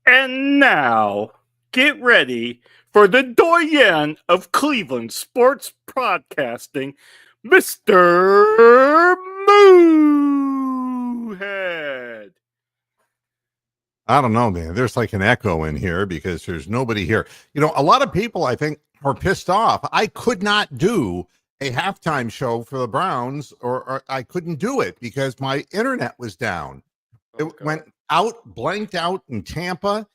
And now, get ready for the doyen of Cleveland sports broadcasting, Mr. Moohead. I don't know, man. There's like an echo in here because there's nobody here. You know, a lot of people, I think, are pissed off. I could not do a halftime show for the Browns, or I couldn't do it because my internet was down. It went out, blanked out in Tampa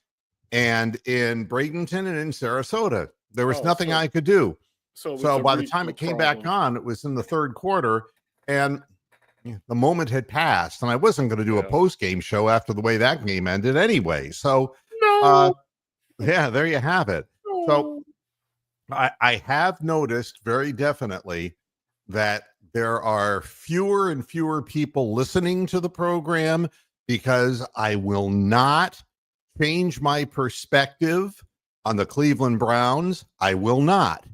and in Bradenton and in Sarasota. There was nothing I could do. So by the time it came back on, it was in the third quarter, and the moment had passed, and I wasn't going to do a post-game show after the way that game ended anyway. So, there you have it. So I have noticed very definitely that there are fewer and fewer people listening to the program because I will not change my perspective on the Cleveland Browns. I will not.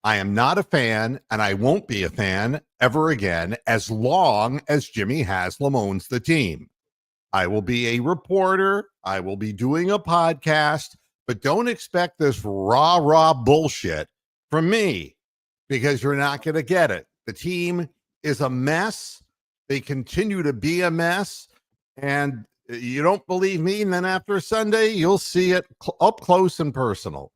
I am not a fan, and I won't be a fan ever again as long as Jimmy Haslam owns the team. I will be a reporter. I will be doing a podcast, but don't expect this rah-rah bullshit from me because you're not going to get it. The team is a mess. They continue to be a mess, and you don't believe me, and then after Sunday, you'll see it up close and personal.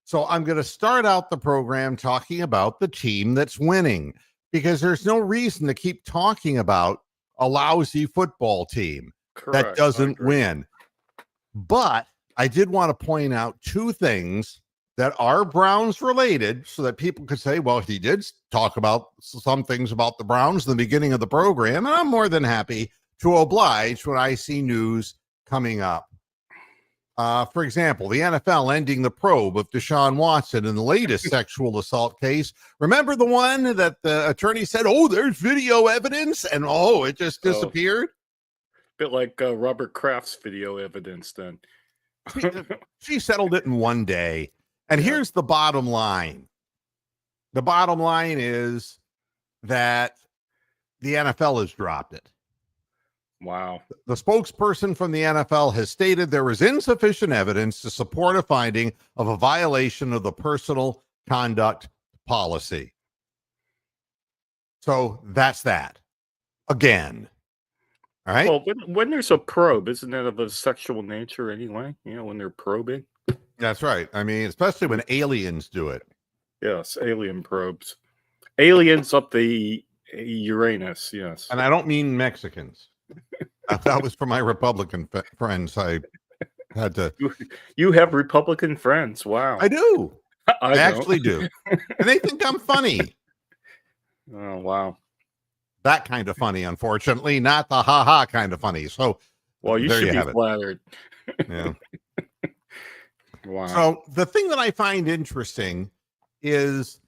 So I'm going to start out the program talking about the team that's winning because there's no reason to keep talking about a lousy football team that doesn't win. But I did want to point out two things that are Browns related so that people could say, well, he did talk about some things about the Browns in the beginning of the program, and I'm more than happy to oblige when I see news coming up. For example, the NFL ending the probe of Deshaun Watson in the latest sexual assault case. Remember the one that the attorney said, there's video evidence, and it just disappeared? Bit like Robert Kraft's video evidence then. She settled it in one day. And here's the bottom line. The bottom line is that the NFL has dropped it. Wow. The spokesperson from the NFL has stated there is insufficient evidence to support a finding of a violation of the personal conduct policy. So that's that. Again. All right. Well, when there's a probe, isn't that of a sexual nature anyway? You know, when they're probing. That's right. I mean, especially when aliens do it. Yes, alien probes. Aliens up the Uranus, yes. And I don't mean Mexicans. That was for my Republican friends. I had to. You have Republican friends. Wow. I do. I actually do. And they think I'm funny. Oh, wow. That kind of funny, unfortunately, not the ha-ha kind of funny. So, well, you should be flattered. Yeah. Wow. So the thing that I find interesting is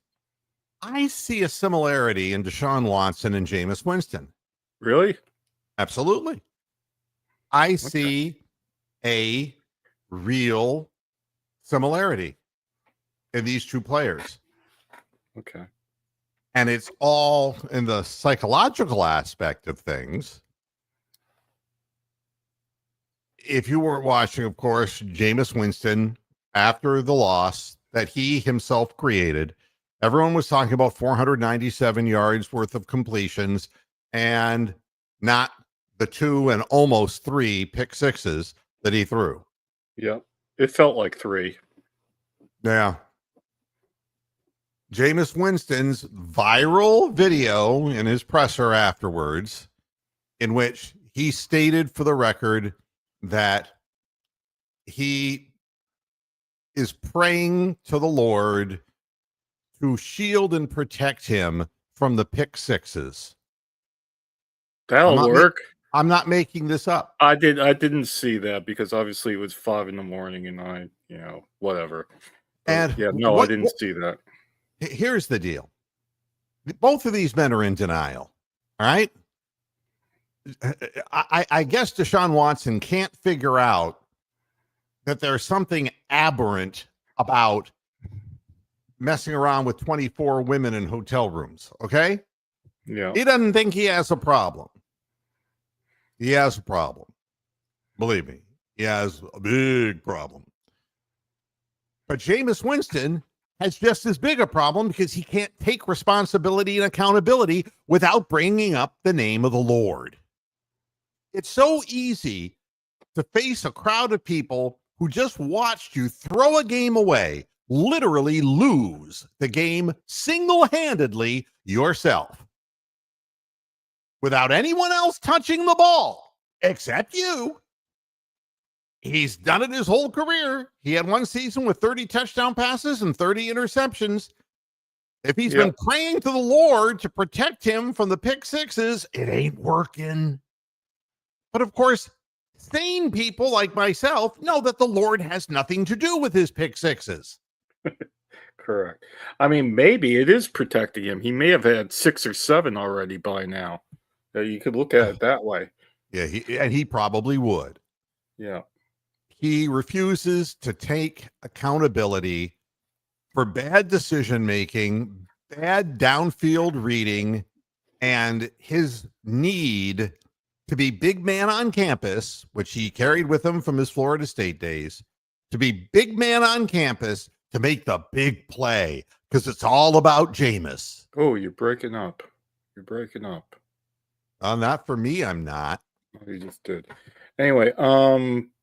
I see a similarity in Deshaun Watson and Jameis Winston. Really? Absolutely. I see a real similarity in these two players. Okay. And it's all in the psychological aspect of things. If you weren't watching, of course, Jameis Winston, after the loss that he himself created, everyone was talking about 497 yards worth of completions and not the 2 and almost 3 pick sixes that he threw. Yeah, it felt like 3. Yeah. Jameis Winston's viral video in his presser afterwards, in which he stated for the record that he is praying to the Lord to shield and protect him from the pick sixes. That'll work. I'm not making this up. I didn't see that because obviously it was 5 a.m. and I, whatever. But, And I didn't see that. Here's the deal. Both of these men are in denial. All right. I guess Deshaun Watson can't figure out that there's something aberrant about messing around with 24 women in hotel rooms. Okay. Yeah. He doesn't think he has a problem. He has a problem. Believe me, He has a big problem. But Jameis Winston has just as big a problem because he can't take responsibility and accountability without bringing up the name of the Lord. It's so easy to face a crowd of people who just watched you throw a game away, literally lose the game single-handedly yourself, without anyone else touching the ball except you. He's done it his whole career. He had one season with 30 touchdown passes and 30 interceptions. If he's been praying to the Lord to protect him from the pick sixes, it ain't working. But of course, sane people like myself know that the Lord has nothing to do with his pick sixes. Correct. I mean, maybe it is protecting him. He may have had 6 or 7 already by now. You could look at it that way. Yeah, he probably would. Yeah. He refuses to take accountability for bad decision making, bad downfield reading, and his need to be big man on campus, which he carried with him from his Florida State days, to be big man on campus to make the big play, because it's all about Jameis. Oh, you're breaking up. You're breaking up. Not for me, I'm not. Oh, you just did. Anyway,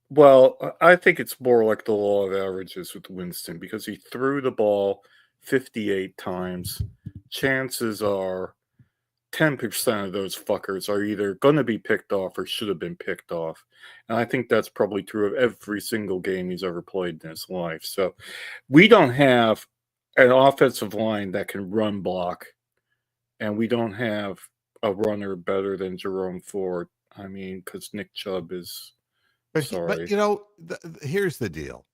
well, I think it's more like the law of averages with Winston because he threw the ball 58 times. Chances are 10% of those fuckers are either going to be picked off or should have been picked off. And I think that's probably true of every single game he's ever played in his life. So we don't have an offensive line that can run block, and we don't have a runner better than Jerome Ford. I mean, because Nick Chubb is... But you know, here's the deal.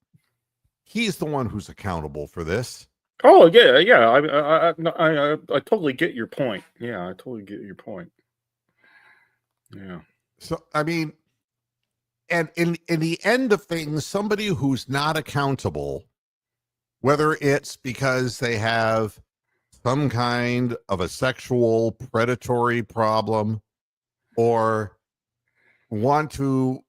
He's the one who's accountable for this. Oh yeah. I totally get your point. Yeah, I totally get your point. Yeah. So I mean, and in the end of things, somebody who's not accountable, whether it's because they have some kind of a sexual predatory problem or want to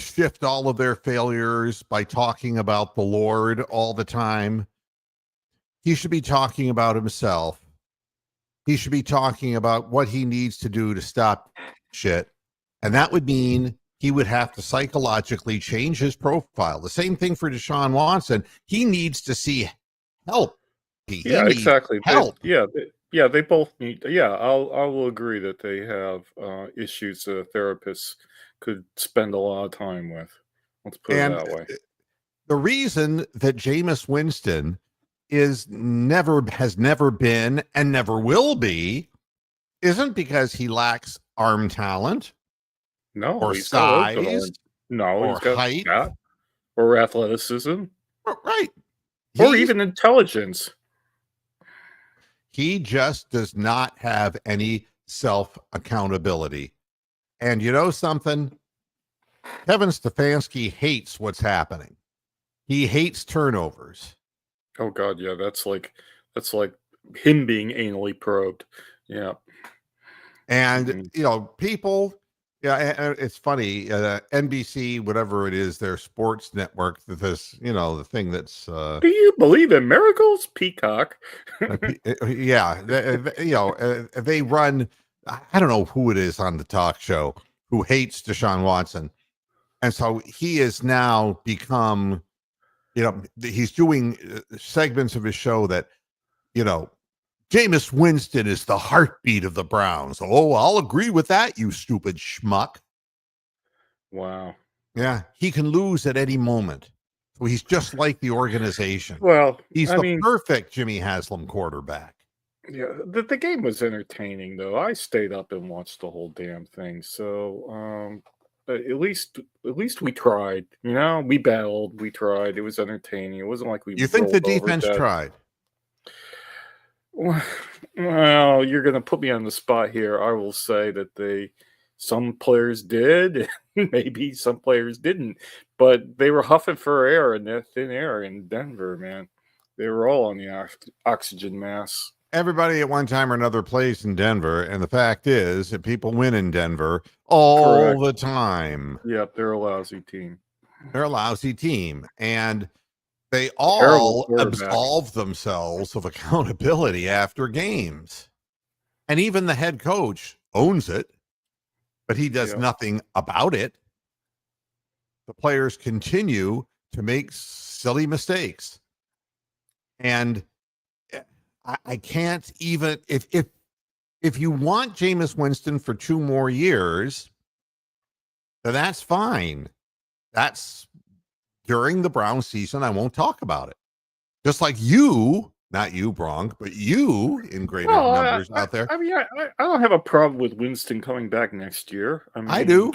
shift all of their failures by talking about the Lord all the time, he should be talking about himself. He should be talking about what he needs to do to stop shit. And that would mean he would have to psychologically change his profile. The same thing for Deshaun Watson. He needs to see help. Yeah, exactly. Help. They both need. Yeah, I will agree that they have issues that therapists could spend a lot of time with. Let's put it that way. The reason that Jameis Winston has never been and never will be isn't because he lacks arm talent. No, or size. No, or he's got height. That, or athleticism. Right. Or even intelligence. He just does not have any self-accountability. And you know something? Kevin Stefanski hates what's happening. He hates turnovers. Oh God, yeah, that's like him being anally probed. Yeah. And you know, people, it's funny, NBC, whatever it is, their sports network, this, you know, the thing that's do you believe in miracles, Peacock? Yeah, they run, I don't know who it is on the talk show who hates Deshaun Watson. And so he has now become, you know, he's doing segments of his show that, you know, Jameis Winston is the heartbeat of the Browns. Oh, I'll agree with that, you stupid schmuck. Wow. Yeah, he can lose at any moment. So he's just like the organization. Well, he's the perfect Jimmy Haslam quarterback. Yeah, the game was entertaining, though. I stayed up and watched the whole damn thing. So at least we tried. You know, we battled, we tried. It was entertaining. It wasn't like we. You think the defense tried? Well, you're going to put me on the spot here. I will say that some players did, and maybe some players didn't, but they were huffing for air in that thin air in Denver, man. They were all on the oxygen mask. Everybody at one time or another plays in Denver, and the fact is that people win in Denver all the time. Yep, they're a lousy team. They're a lousy team, and they Terrible all quarterback. absolve themselves of accountability after games. And even the head coach owns it, but he does Yeah. nothing about it. The players continue to make silly mistakes. And I can't even if you want Jameis Winston for 2 more years, then that's fine. That's during the Brown season. I won't talk about it. Just like you, not you, Bronk, but you in greater Well, numbers out there. I mean, I don't have a problem with Winston coming back next year. I mean, I do.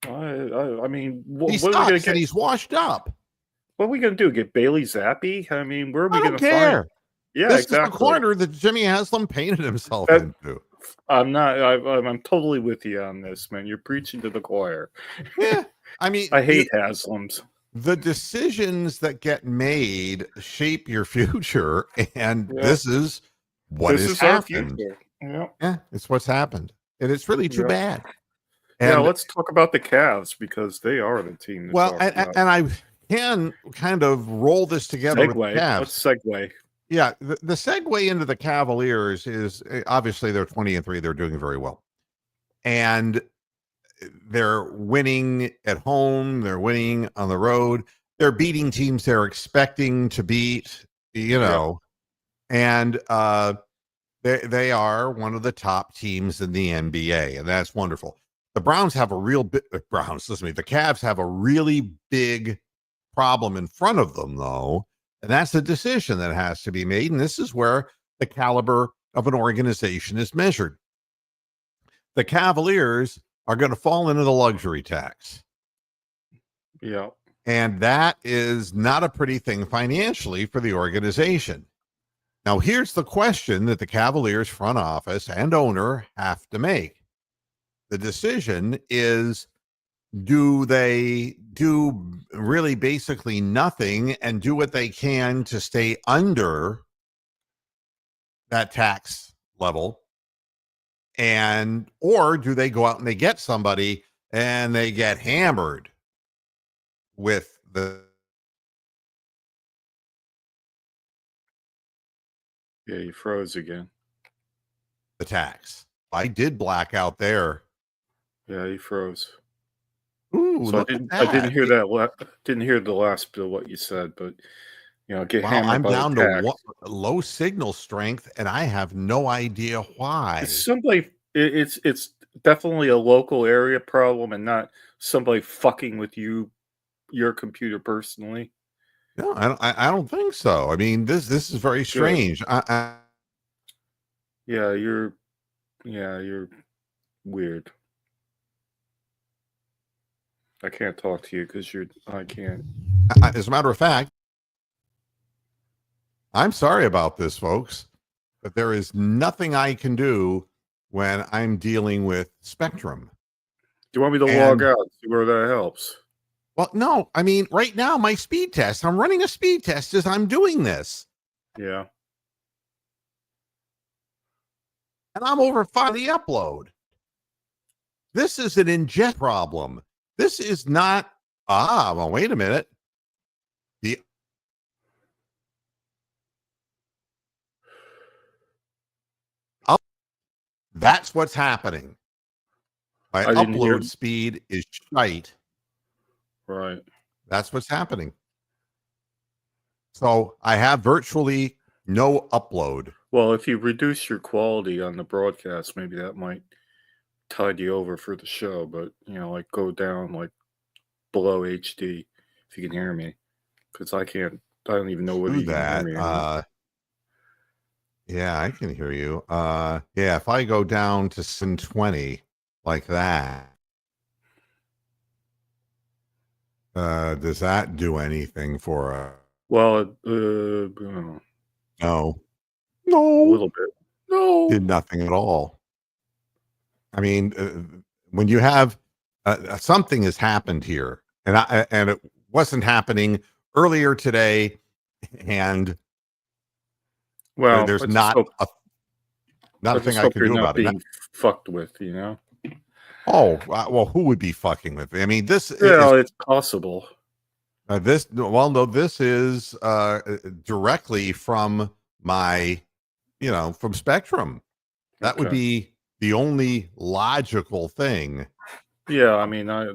I mean, He what are we sucks gonna and get? he's washed up. What are we gonna do? Get Bailey Zappi? I mean, where are we I gonna don't care. find? Yeah, This exactly. is the corner that Jimmy Haslam painted himself That- into. I'm not. I'm totally with you on this, man. You're preaching to the choir. Yeah. I mean, I hate Haslam's. the decisions that get made shape your future, and Yeah. this is what This has is our happened. future. Yeah. Yeah, it's what's happened, and it's really too Yeah. bad. Yeah, And let's talk about the Cavs because they are the team. To well, talk and, about. and I can kind of roll this together with the Segue. Cavs. Let's segue. Yeah, the segue into the Cavaliers is obviously they're 20-3. They're doing very well, and they're winning at home. They're winning on the road. They're beating teams they're expecting to beat. And they are one of the top teams in the NBA, and that's wonderful. The Browns have a real big Browns. Listen to me. The Cavs have a really big problem in front of them, though. And that's a decision that has to be made. And this is where the caliber of an organization is measured. The Cavaliers are going to fall into the luxury tax. Yeah. And that is not a pretty thing financially for the organization. Now, here's the question that the Cavaliers front office and owner have to make. The decision is, do they do really basically nothing and do what they can to stay under that tax level? Or do they go out and they get somebody and they get hammered with the Yeah, you froze again. tax? I did black out there. Yeah, you froze. Ooh, So I didn't hear that. Didn't hear the last bit of what you said, but get Wow, hammered I'm by down the to tax. low signal strength, and I have no idea why. It's somebody. It's definitely a local area problem, and not somebody fucking with your computer personally. No, I don't think so. I mean, this is very strange. Yeah, you're weird. I can't talk to you because I can't. As a matter of fact, I'm sorry about this, folks, but there is nothing I can do when I'm dealing with Spectrum. Do you want me to log out? See where that helps? Well, no. I mean, right now, my speed test, I'm running a speed test as I'm doing this. Yeah. And I'm over 5 the upload. This is an ingest problem. This is not, well, wait a minute. That's what's happening. My upload speed is shite. Right. That's what's happening. So I have virtually no upload. Well, if you reduce your quality on the broadcast, maybe that might tide you over for the show. But like go down like below HD if you can hear me, because I can't. I don't even know whether you can hear me. Yeah, I can hear you. Yeah, if I go down to 720 like that, does that do anything for Well, no. A little bit. No. Did nothing at all. I mean, when you have something has happened here, and it wasn't happening earlier today, and well, there's not a thing I can do about it. Being fucked with, Oh, well, who would be fucking with me? I mean, this it's possible. This is directdirectly from my, from Spectrum. That would Okay. be the only logical thing. Yeah, I mean, I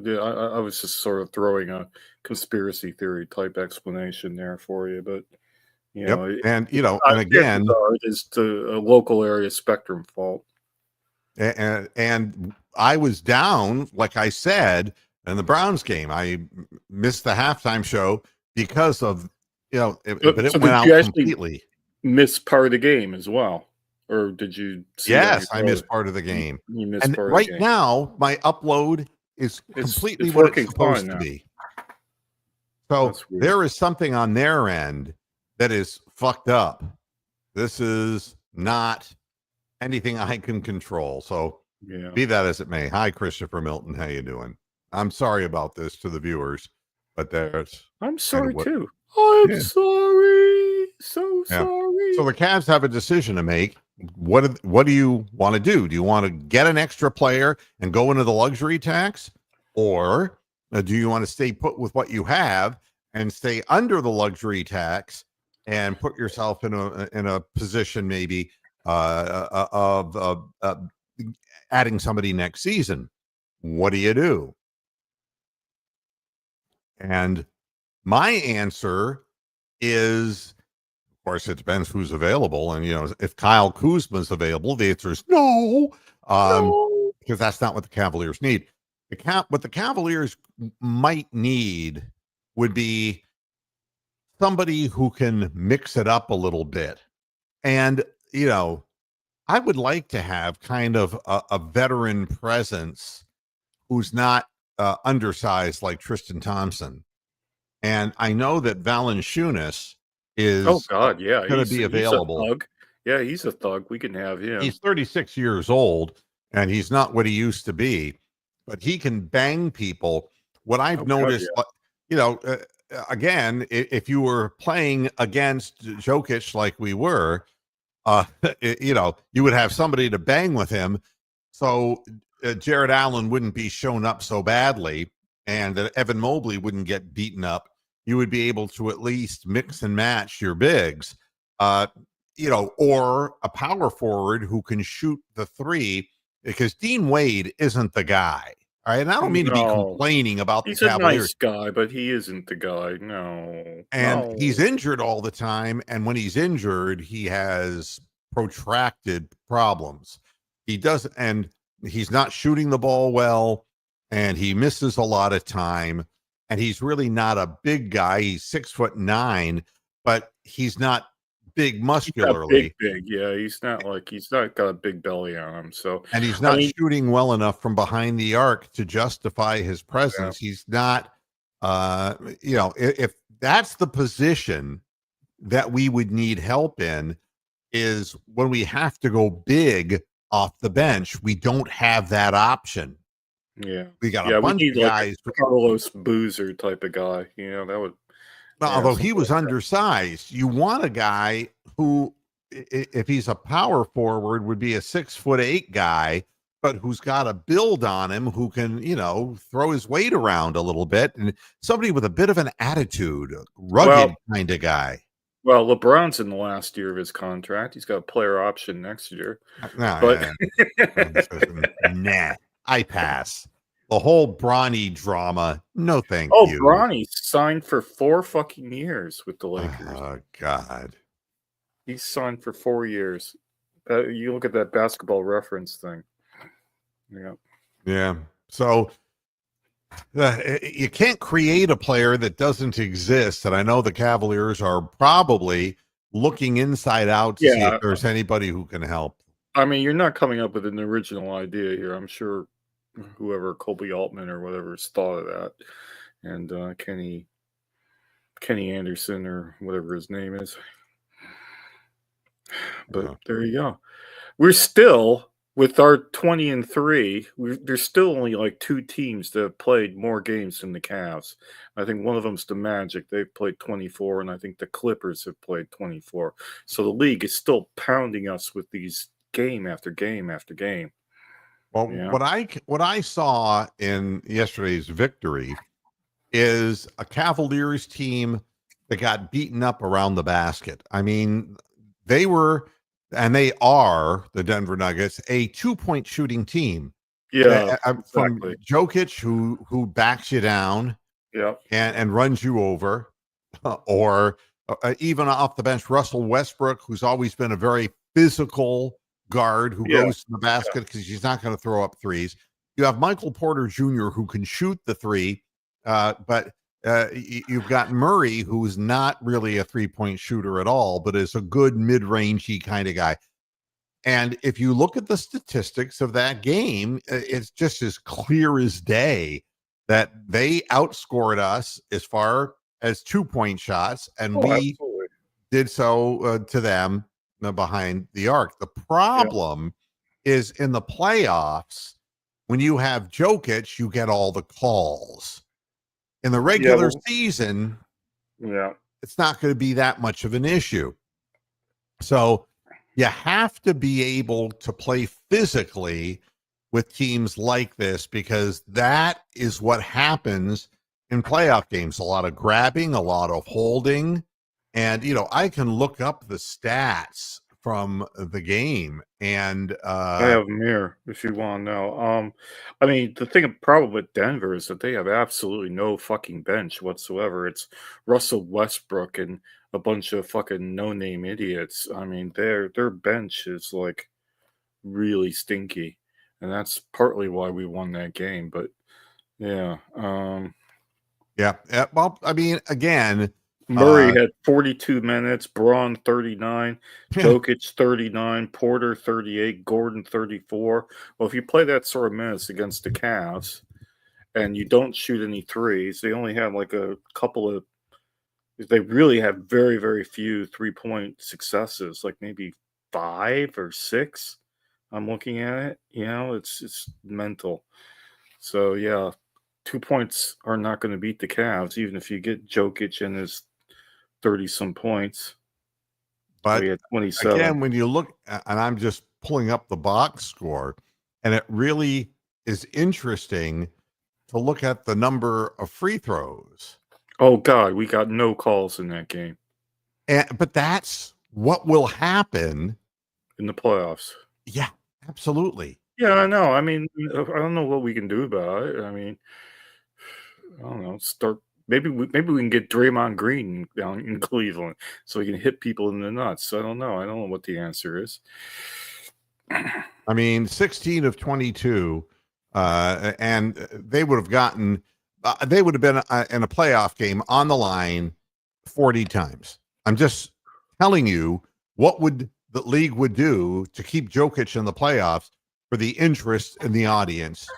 was just sort of throwing a conspiracy theory type explanation there for you, but Yep. And, chances again, are it is a local area Spectrum fault. and I was down, like I said, in the Browns game. I missed the halftime show because of, but it So went did you out actually completely. miss part of the game as well, or did you see it on your Yes, I phone? missed part of the game. You missed And part of the right game. now, my upload is completely It's what it's working fine supposed to now. be. So That's weird. there is something on their end that is fucked up. This is not anything I can control. So Yeah. be that as it may. Hi, Christopher Milton. How you doing? I'm sorry about this to the viewers, but there's I'm kind sorry of what. too. I'm Yeah. sorry. So Yeah. sorry. So the Cavs have a decision to make. What do you want to do? Do you want to get an extra player and go into the luxury tax, or do you want to stay put with what you have and stay under the luxury tax and put yourself in a position maybe of adding somebody next season? What do you do? And my answer is, of course, it depends who's available. And, if Kyle Kuzma's available, the answer is no, No. because that's not what the Cavaliers need. What the Cavaliers might need would be somebody who can mix it up a little bit. And, I would like to have kind of a veteran presence who's not undersized like Tristan Thompson. And I know that Valanciunas Oh is God, yeah, going to be he's a available. thug. Yeah, he's a thug. We can have him. He's 36 years old and he's not what he used to be, but he can bang people. What I've Oh God, noticed, again, if you were playing against Jokic like we were, you would have somebody to bang with him. So Jared Allen wouldn't be shown up so badly and Evan Mobley wouldn't get beaten up. You would be able to at least mix and match your bigs. Or a power forward who can shoot the three, because Dean Wade isn't the guy. All right. And I don't mean to be No, complaining about the he's a Cavaliers. nice guy, but he isn't the guy. No, And no. he's injured all the time. And when he's injured, he has protracted problems. He does, and he's not shooting the ball well, and he misses a lot of time. And he's really not a big guy. He's 6'9", but he's not big muscularly. Big. Yeah, he's not got a big belly on him. So, And he's I not mean, shooting well enough from behind the arc to justify his presence. He's not, if that's the position that we would need help in, is when we have to go big off the bench, we don't have that option. yeah, We got yeah, a we bunch need of like guys. a Carlos Boozer type of guy. That would. Yeah, Although he something was like that. undersized, you want a guy who, if he's a power forward, would be a 6'8" guy, but who's got a build on him, who can, throw his weight around a little bit, and somebody with a bit of an attitude, a rugged kind of guy. Well, LeBron's in the last year of his contract. He's got a player option next year. No, But nah, I pass. The whole Bronny drama, no thank you. Bronny signed for 4 fucking years with the Lakers. Oh, God. He's signed for 4 years. You look at that Basketball Reference thing. Yeah. Yeah. So you can't create a player that doesn't exist. And I know the Cavaliers are probably looking inside out to see if there's anybody who can help. I mean, you're not coming up with an original idea here. I'm sure whoever, Kobe Altman or whatever, has thought of that. And Kenny Anderson or whatever his name is. But there you go. We're still, with our 20-3, there's still only like 2 teams that have played more games than the Cavs. I think one of them's the Magic. They've played 24, and I think the Clippers have played 24. So the league is still pounding us with these game after game after game. Well, what I saw in yesterday's victory is a Cavaliers team that got beaten up around the basket. I mean, they were, and they are, the Denver Nuggets, a 2-point shooting team. Yeah, From exactly. Jokic, who backs you down Yeah, and runs you over, or even off the bench, Russell Westbrook, who's always been a very physical guard who yeah, goes to the basket because he's not going to throw up threes. You have Michael Porter Jr., who can shoot the three, but you've got Murray, who's not really a 3-point shooter at all, but is a good mid-rangey kind of guy. And if you look at the statistics of that game, it's just as clear as day that they outscored us as far as 2-point shots, and we absolutely. did so to them behind the arc. The Yeah, problem is in the playoffs, when you have Jokic, you get all the calls. In the yeah, regular season, yeah. it's not going to be that much of an issue. So you have to be able to play physically with teams like this, because that is what happens in playoff games. A lot of grabbing, a lot of holding. And, I can look up the stats from the game, and I have them here if you want to know. I mean, the problem with Denver is that they have absolutely no fucking bench whatsoever. It's Russell Westbrook and a bunch of fucking no-name idiots. I mean, their bench is like really stinky, and that's partly why we won that game. But yeah, yeah. Well, I mean, again, Murray had 42 minutes, Braun 39, yeah, Jokic 39, Porter 38, Gordon 34. Well, if you play that sort of minutes against the Cavs and you don't shoot any threes, they only have like a couple of, they really have very, very few 3-point successes, like maybe 5 or 6. I'm looking at it, it's mental. So, yeah, 2 points are not going to beat the Cavs, even if you get Jokic and his 30 some points. Oh, but he had 27. again, when you look, and I'm just pulling up the box score, and it really is interesting to look at the number of free throws. Oh God, we got no calls in that game But that's what will happen. in the playoffs. Yeah, absolutely. Yeah, I know. I mean, I don't know what we can do about it. I mean, I don't know. Maybe we can get Draymond Green down in Cleveland so he can hit people in the nuts. I don't know. I don't know what the answer is. I mean, 16 of 22, and they would have gotten, they would have been in a playoff game on the line 40 times. I'm just telling you what would the league would do to keep Jokic in the playoffs for the interest in the audience.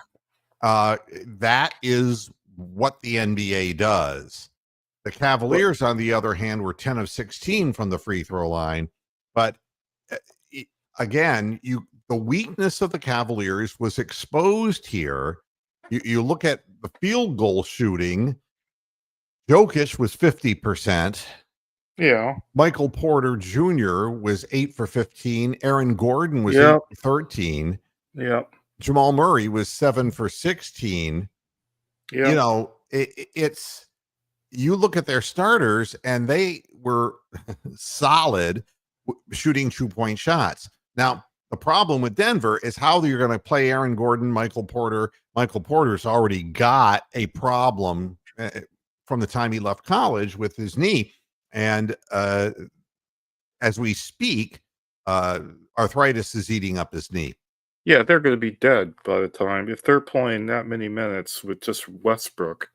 That is what the NBA does. The Cavaliers, on the other hand, were 10 of 16 from the free throw line. But again, the weakness of the Cavaliers was exposed here. You look at the field goal shooting. Jokic was 50%. Yeah. Michael Porter Jr. was 8 for 15. Aaron Gordon was 8 Yep. for 13. Yep. Jamal Murray was 7 for 16. Yep. It's, you look at their starters and they were solid shooting 2-point shots. Now, the problem with Denver is how you're going to play Aaron Gordon, Michael Porter. Michael Porter's already got a problem from the time he left college with his knee. And as we speak, arthritis is eating up his knee. Yeah, they're going to be dead by the time, if they're playing that many minutes with just Westbrook.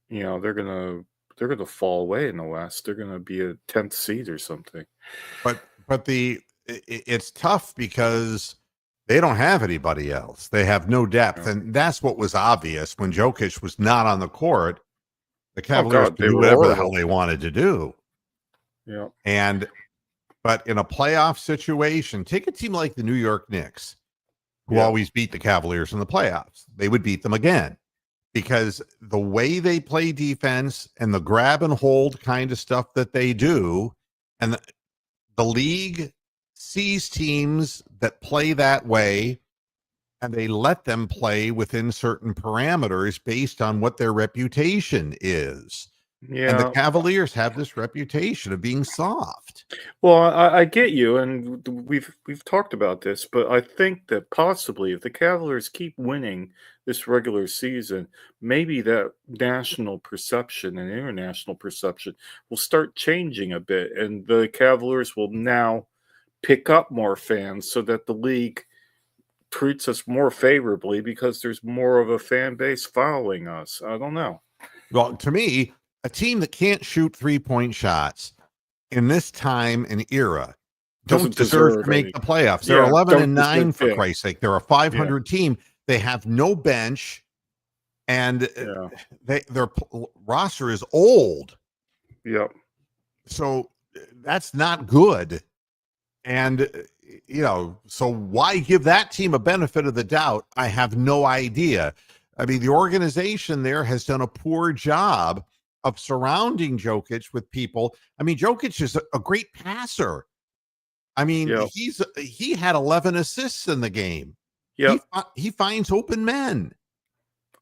They're gonna fall away in the West. They're gonna be a 10th seed or something. But it's tough because they don't have anybody else. They have no depth, Yeah. and that's what was obvious when Jokic was not on the court. The Cavaliers God, could they do were whatever the horrible. hell they wanted to do. Yeah. But in a playoff situation, take a team like the New York Knicks, who Yeah. always beat the Cavaliers in the playoffs. They would beat them again because the way they play defense and the grab and hold kind of stuff that they do, and the league sees teams that play that way and they let them play within certain parameters based on what their reputation is. And the Yeah. Cavaliers have this reputation of being soft. Well, I get you, and we've talked about this, but I think that possibly if the Cavaliers keep winning this regular season, maybe that national perception and international perception will start changing a bit, and the Cavaliers will now pick up more fans so that the league treats us more favorably because there's more of a fan base following us. I don't know. Well, to me, a team that can't shoot 3-point shots in this time and era don't Doesn't deserve deserve to make any. the playoffs. They're Yeah, 11 don't and 9 deserve. for Yeah, Christ's sake. They're a yeah, 500 team. They have no bench, and yeah, their roster is old. yeah. So that's not good. And so why give that team a benefit of the doubt? I have no idea. I mean, the organization there has done a poor job of surrounding Jokic with people. I mean, Jokic is a great passer. I mean, Yeah. he had 11 assists in the game. Yeah. He finds open men.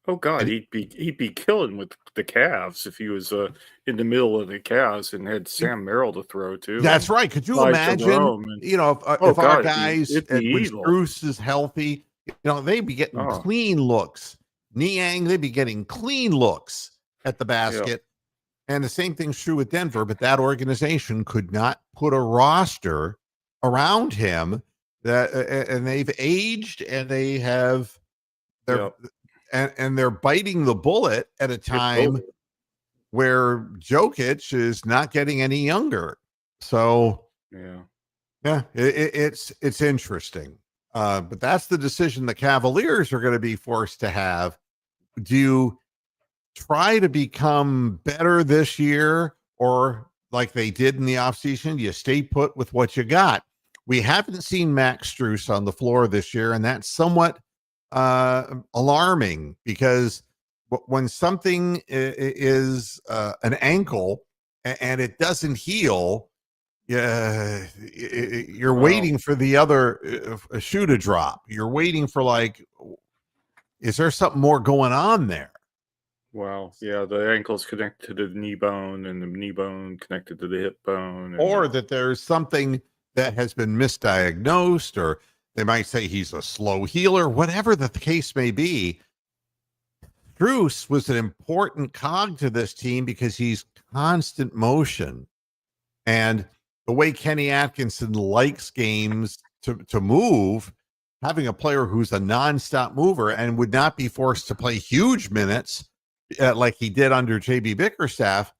Oh God, And- he'd be killing with the Cavs if he was in the middle of the Cavs and had Sam Merrill to throw to. That's and right. Could you Ty imagine? Jerome and- If Oh, our God, guys it'd be when evil. Strus is healthy, they'd be getting Oh. clean looks. Niang, they'd be getting clean looks at the basket. And the same thing's true with Denver, but that organization could not put a roster around him and they've aged and they're biting the bullet at a time where Jokic is not getting any younger. So Yeah. it's interesting. But that's the decision the Cavaliers are going to be forced to have. Do you try to become better this year, or like they did in the offseason, you stay put with what you got? We haven't seen Max Strus on the floor this year, and that's somewhat alarming because when something is an ankle and it doesn't heal, you're waiting for the other shoe to drop. You're waiting for is there something more going on there? Wow. Yeah, the ankle's connected to the knee bone, and the knee bone connected to the hip bone, Or that there's something that has been misdiagnosed, or they might say he's a slow healer, whatever the case may be. Strus was an important cog to this team because he's constant motion. And the way Kenny Atkinson likes games to move, having a player who's a nonstop mover and would not be forced to play huge minutes like he did under JB Bickerstaff,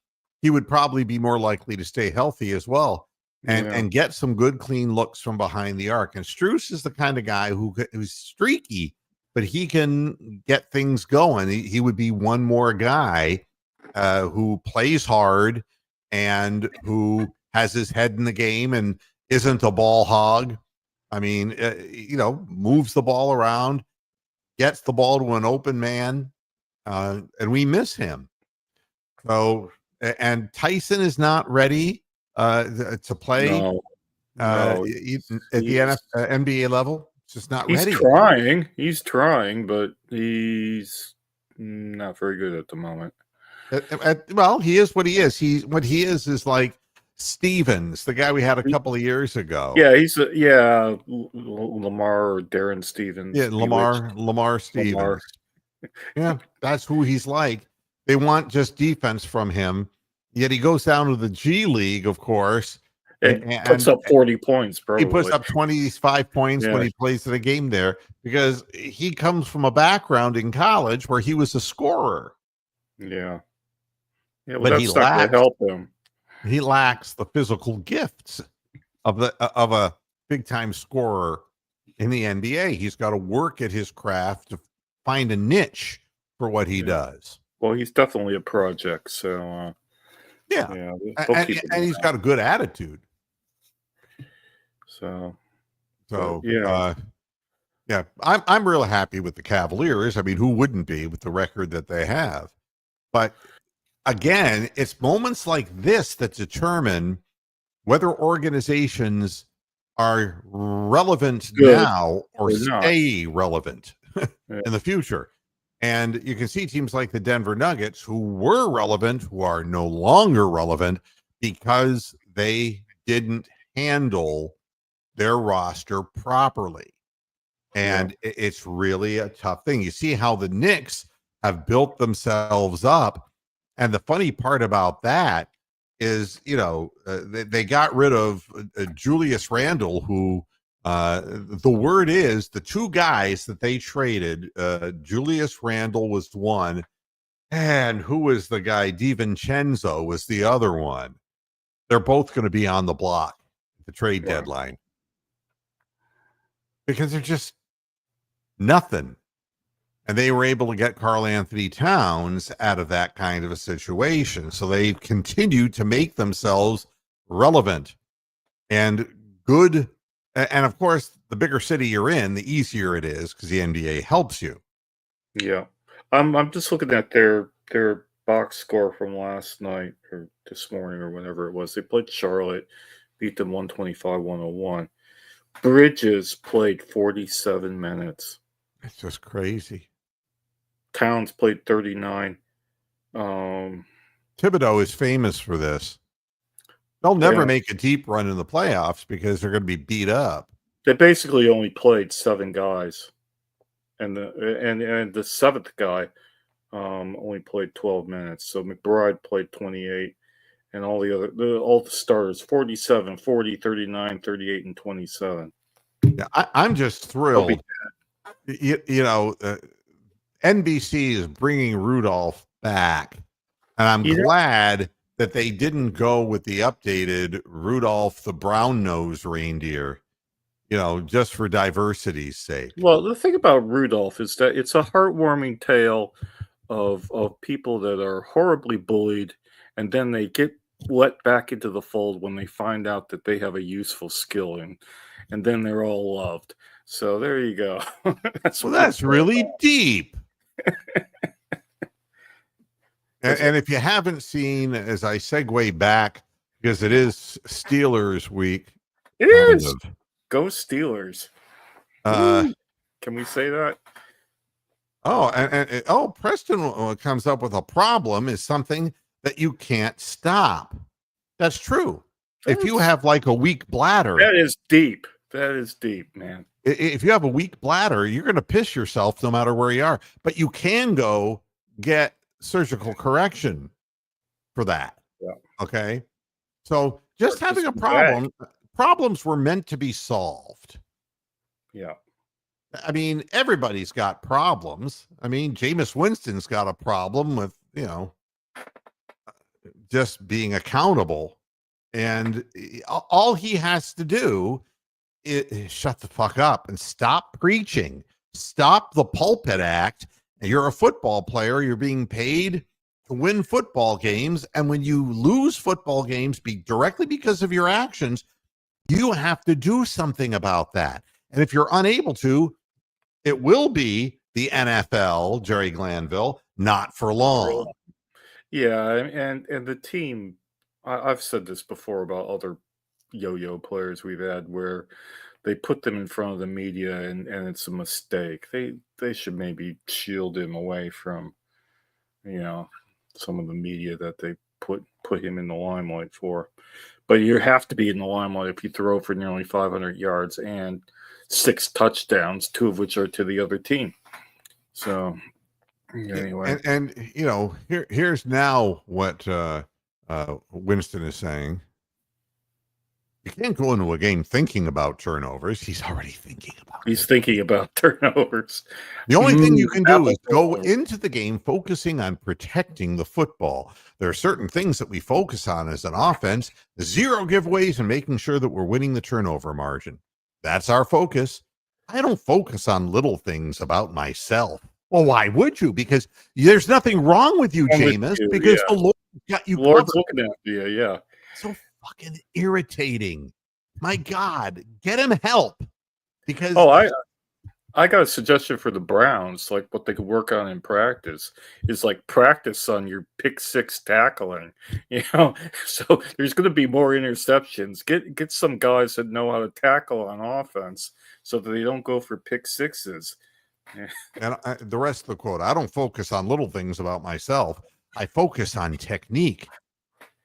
he would probably be more likely to stay healthy as well and get some good, clean looks from behind the arc. And Strus is the kind of guy who's streaky, but he can get things going. He would be one more guy who plays hard and who has his head in the game and isn't a ball hog. I mean, moves the ball around, gets the ball to an open man, and we miss him. So, and Tyson is not ready to play at the NBA level. It's just not ready. He's trying, but he's not very good at the moment. Well, he is what he is. What he is like Stevens, the guy we had a couple of years ago. Yeah, he's Lamar or Darren Stevens. Yeah, Lamar Stevens. Lamar. Yeah, that's who he's like. They want just defense from him. Yet he goes down to the G League, of course, and puts up 40 points. Probably. He puts up 25 points when he plays in a game there because he comes from a background in college where he was a scorer. Yeah, well, but that's not going to help him. He lacks the physical gifts of a big time scorer in the NBA. He's got to work at his craft to find a niche for what he does. Well, he's definitely a project. So and he's got a good attitude. So I'm real happy with the Cavaliers. I mean, who wouldn't be with the record that they have? But again, it's moments like this that determine whether organizations are relevant Good now or or not. stay relevant Yeah. in the future. And you can see teams like the Denver Nuggets, who were relevant, who are no longer relevant because they didn't handle their roster properly. And it's really a tough thing. You see how the Knicks have built themselves up. And the funny part about that is, they got rid of Julius Randle, who the word is the two guys that they traded, Julius Randle was one, and who was the guy? DiVincenzo was the other one. They're both going to be on the block at the trade deadline because they're just nothing. And they were able to get Karl Anthony Towns out of that kind of a situation. So they continue to make themselves relevant and good. And of course, the bigger city you're in, the easier it is because the NBA helps you. Yeah. I'm just looking at their box score from last night or this morning or whenever it was. They played Charlotte, beat them 125-101. Bridges played 47 minutes. It's just crazy. Towns played 39. Thibodeau is famous for this. They'll never make a deep run in the playoffs because they're going to be beat up. They basically only played 7 guys. And the seventh guy only played 12 minutes. So McBride played 28, and all the starters 47, 40, 39, 38, and 27. Yeah, I'm just thrilled. NBC is bringing Rudolph back, and I'm glad that they didn't go with the updated Rudolph the brown-nosed reindeer. Just for diversity's sake. Well, the thing about Rudolph is that it's a heartwarming tale of people that are horribly bullied, and then they get let back into the fold when they find out that they have a useful skill, and then they're all loved. So there you go. That's really deep. and if you haven't seen, as I segue back, because it is Steelers week. It is. Go Steelers. Can we say that? Preston comes up with a problem is something that you can't stop. That's true. If you have like a weak bladder. That is deep. That is deep, man. If you have a weak bladder, you're going to piss yourself no matter where you are. But you can go get surgical correction for that. Yeah. Okay. So just having a problem. Problems were meant to be solved. Yeah. I mean, everybody's got problems. I mean, Jameis Winston's got a problem with, just being accountable. And all he has to do is shut the fuck up and stop preaching. Stop the pulpit act. You're a football player. You're being paid to win football games. And when you lose football games directly because of your actions, you have to do something about that. And if you're unable to, it will be the NFL, Jerry Glanville, not for long. Yeah, and the team, I've said this before about other yo-yo players we've had where they put them in front of the media and it's a mistake. They should maybe shield him away from, some of the media that they put him in the limelight for. But you have to be in the limelight if you throw for nearly 500 yards and 6 touchdowns, 2 of which are to the other team. So, anyway. And here's now what Winston is saying. You can't go into a game thinking about turnovers. He's already thinking about it. He's thinking about turnovers. The only thing you can do is go into the game focusing on protecting the football. There are certain things that we focus on as an offense, 0 giveaways and making sure that we're winning the turnover margin. That's our focus. I don't focus on little things about myself. Well, why would you? Because there's nothing wrong with you, Jameis, because the Lord got you. Lord's looking at you, yeah. So fucking irritating. My God, get him help. Because I got a suggestion for the Browns, like what they could work on in practice is like practice on your pick six tackling. You know, so there's going to be more interceptions. Get some guys that know how to tackle on offense, so that they don't go for pick sixes. Yeah. And the rest of the quote, I don't focus on little things about myself. I focus on technique.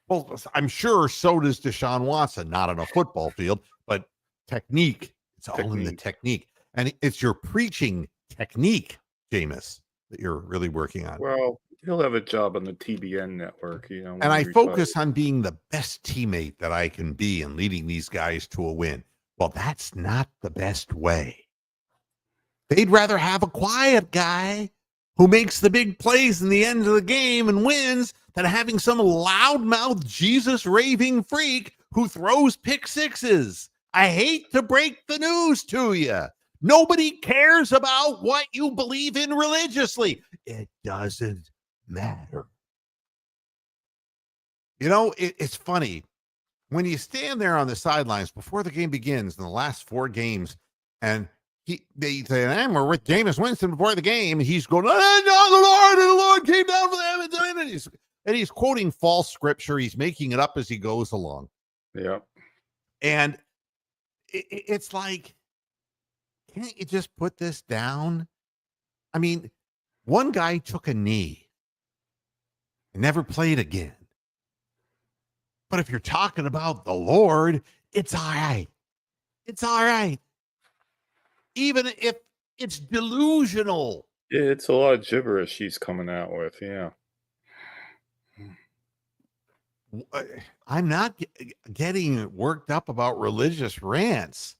Well, I'm sure so does Deshaun Watson, not on a football field, but technique. It's all in the technique. And it's your preaching technique, Jameis, that you're really working on. Well, he'll have a job on the TBN network, you know. And I focus on being the best teammate that I can be and leading these guys to a win. Well, that's not the best way. They'd rather have a quiet guy who makes the big plays in the end of the game and wins than having some loudmouth Jesus raving freak who throws pick sixes. I hate to break the news to you. Nobody cares about what you believe in religiously. It doesn't matter. You know, it's funny. When you stand there on the sidelines before the game begins in the last 4 games, and they say, we're with Jameis Winston before the game, he's going, the Lord came down for them. And he's quoting false scripture. He's making it up as he goes along. Yeah. And it's like, can't you just put this down? I mean, one guy took a knee and never played again. But if you're talking about the Lord, it's all right. It's all right. Even if it's delusional. It's a lot of gibberish he's coming out with. Yeah. I'm not getting worked up about religious rants.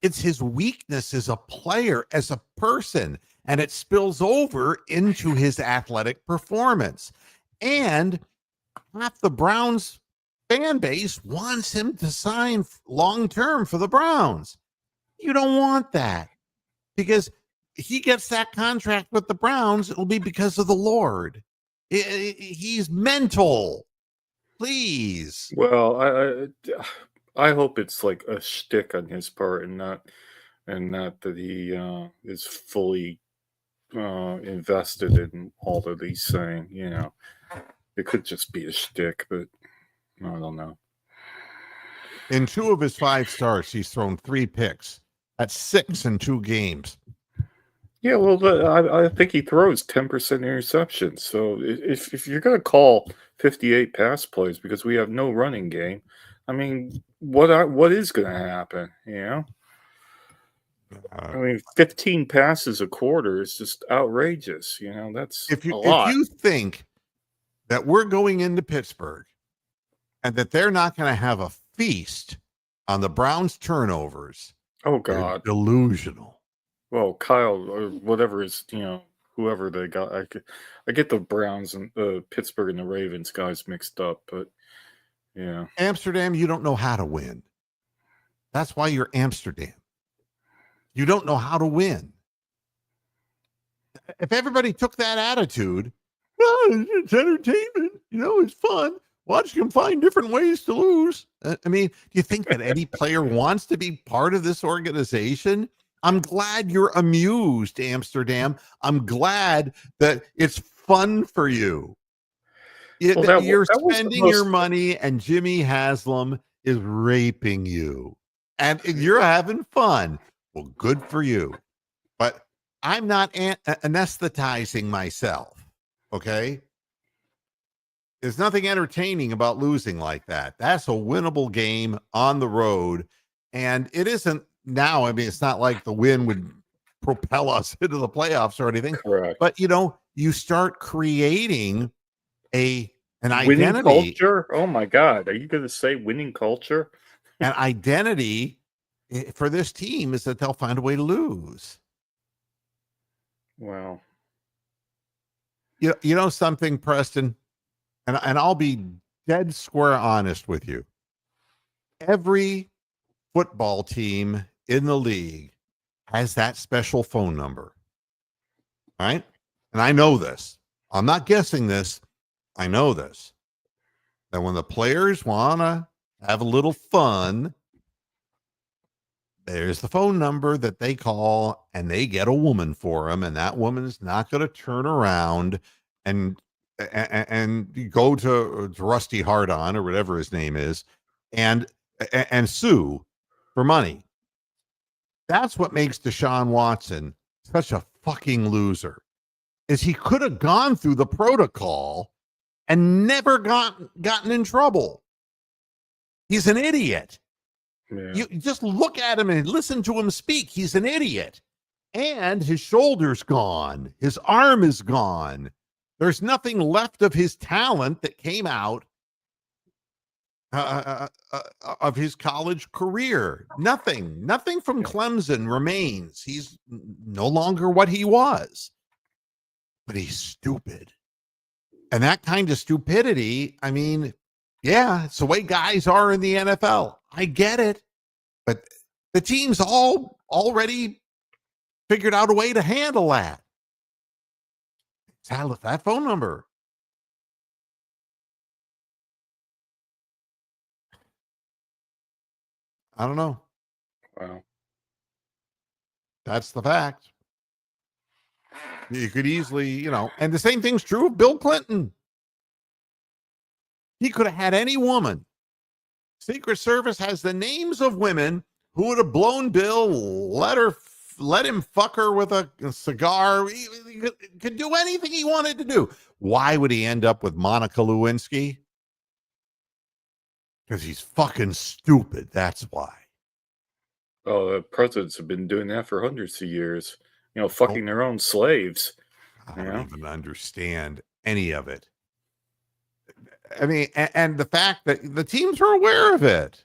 It's his weakness as a player, as a person, and it spills over into his athletic performance. And half the Browns fan base wants him to sign long-term for the Browns. You don't want that, because he gets that contract with the Browns, it'll be because of the Lord. He's mental. Please. Well, I hope it's like a shtick on his part, and not that he is fully invested in all that he's saying. You know, it could just be a shtick, but I don't know. In 2 of his 5 starts, he's thrown 3 picks. That's 6 in 2 games. Yeah, well, I think he throws 10% interceptions. So if you're going to call 58 pass plays because we have no running game, I mean, what is going to happen? You know, I mean, 15 passes a quarter is just outrageous. You know, that's if a lot. If you think that we're going into Pittsburgh and that they're not going to have a feast on the Browns' turnovers, oh God, delusional. Well, Kyle or whatever is, you know, whoever they got, I get the Browns and the Pittsburgh and the Ravens guys mixed up, but yeah, Amsterdam, you don't know how to win. That's why you're Amsterdam. You don't know how to win. If everybody took that attitude, it's entertainment, you know, it's fun. Watch them find different ways to lose. I mean, do you think that any player wants to be part of this organization? I'm glad you're amused, Amsterdam. I'm glad that it's fun for you. You're spending your money, and Jimmy Haslam is raping you, and you're having fun. Well, good for you. But I'm not anesthetizing myself, okay? There's nothing entertaining about losing like that. That's a winnable game on the road, and it isn't now. I mean, it's not like the win would propel us into the playoffs or anything. Correct. But, you know, you start creating an winning identity. Culture? Oh, my God. Are you going to say winning culture? An identity for this team is that they'll find a way to lose. Wow. You know something, Preston? And I'll be dead square honest with you. Every football team in the league has that special phone number. All right? And I know this. I'm not guessing this. I know this. That when the players want to have a little fun, there's the phone number that they call and they get a woman for him, and that woman's not going to turn around and go to Rusty Hardon or whatever his name is and sue for money. That's what makes Deshaun Watson such a fucking loser. Is he could have gone through the protocol and never gotten in trouble. He's an idiot. Yeah. You just look at him and listen to him speak. He's an idiot. And his shoulder's gone. His arm is gone. There's nothing left of his talent that came out of his college career. Nothing from Clemson remains. He's no longer what he was. But he's stupid. And that kind of stupidity, I mean, yeah, it's the way guys are in the NFL. I get it. But the team's all already figured out a way to handle that. That phone number. I don't know. Wow. That's the fact. You could easily, and the same thing's true of Bill Clinton. He could have had any woman. Secret Service has the names of women who would have blown Bill, let him fuck her with a cigar. He could do anything he wanted to do. Why would he end up with Monica Lewinsky? Because he's fucking stupid. That's why. Oh, the presidents have been doing that for hundreds of years. Fucking their own slaves. I don't even understand any of it. I mean, and the fact that the teams are aware of it.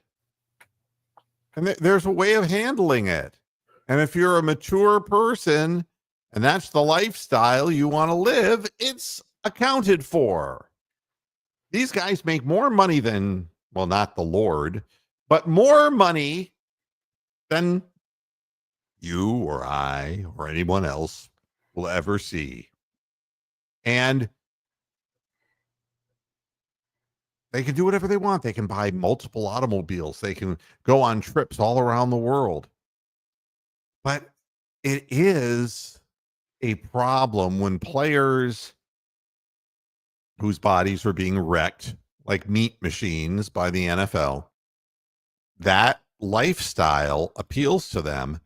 And there's a way of handling it. And if you're a mature person and that's the lifestyle you want to live, it's accounted for. These guys make more money than, well, not the Lord, but more money than you or I or anyone else will ever see. And they can do whatever they want. They can buy multiple automobiles. They can go on trips all around the world. But it is a problem when players whose bodies are being wrecked like meat machines by the NFL, that lifestyle appeals to them.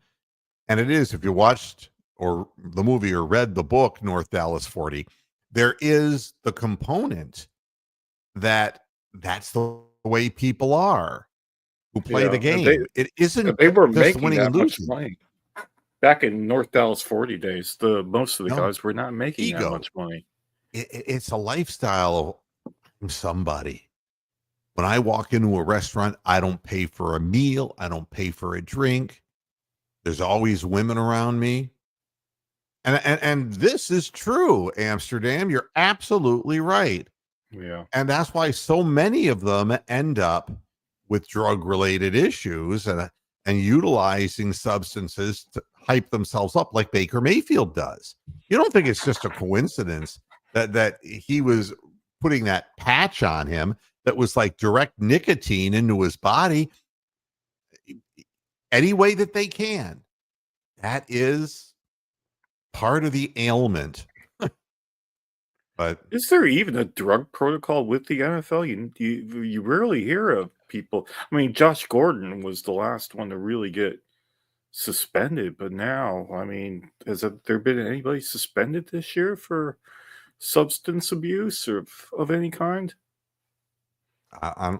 And it is, if you watched or the movie or read the book, North Dallas 40, there is the component that's the way people are who play the game. It isn't they were just making winning that and much losing. money. Back in North Dallas 40 days, most of the guys were not making that much money. It's a lifestyle of somebody. When I walk into a restaurant, I don't pay for a meal. I don't pay for a drink. There's always women around me. And this is true, Amsterdam. You're absolutely right. Yeah. And that's why so many of them end up with drug-related issues and utilizing substances to hype themselves up like Baker Mayfield does. You don't think it's just a coincidence that he was putting that patch on him that was like direct nicotine into his body any way that they can. That is part of the ailment. But is there even a drug protocol with the NFL? You rarely hear of people. I mean, Josh Gordon was the last one to really get suspended, but now, I mean, has there been anybody suspended this year for substance abuse or of any kind? I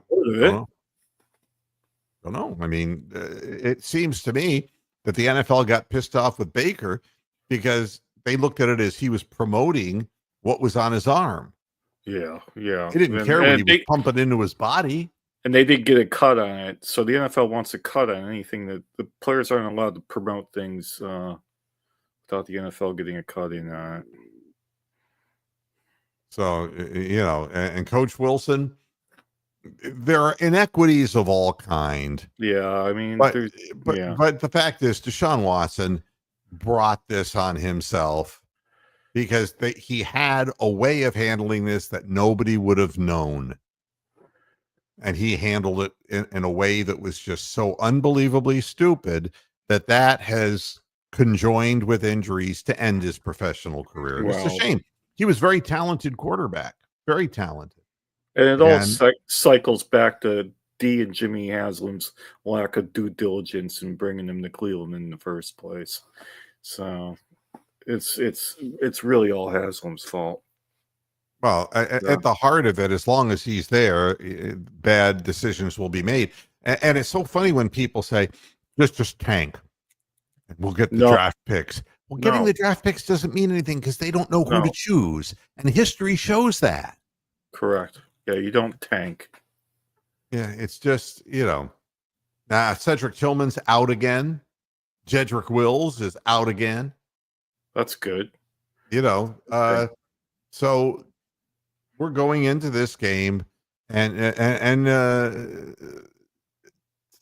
don't know. I mean, it seems to me that the NFL got pissed off with Baker because they looked at it as he was promoting what was on his arm. Yeah. He didn't care what he was pumping into his body. And they did get a cut on it. So the NFL wants a cut on anything that the players aren't allowed to promote things without the NFL getting a cut in on it. So, and Coach Wilson, there are inequities of all kind. Yeah, I mean, but the fact is, Deshaun Watson brought this on himself because he had a way of handling this that nobody would have known. and he handled it in a way that was just so unbelievably stupid that has conjoined with injuries to end his professional career. And it's a Well, shame. He was very talented quarterback, very talented. and it all And cycles back to D and Jimmy Haslam's lack of due diligence in bringing him to Cleveland in the first place. So it's really all Haslam's fault. well, at the heart of it, as long as he's there, bad decisions will be made. And it's so funny when people say, just tank. We'll get the No, draft picks. Well, getting no, the draft picks doesn't mean anything because they don't know who to no, choose. And history shows that. correct. Yeah, you don't tank. Yeah, it's just, Cedric Tillman's out again. Jedrick Wills is out again. That's good. So we're going into this game and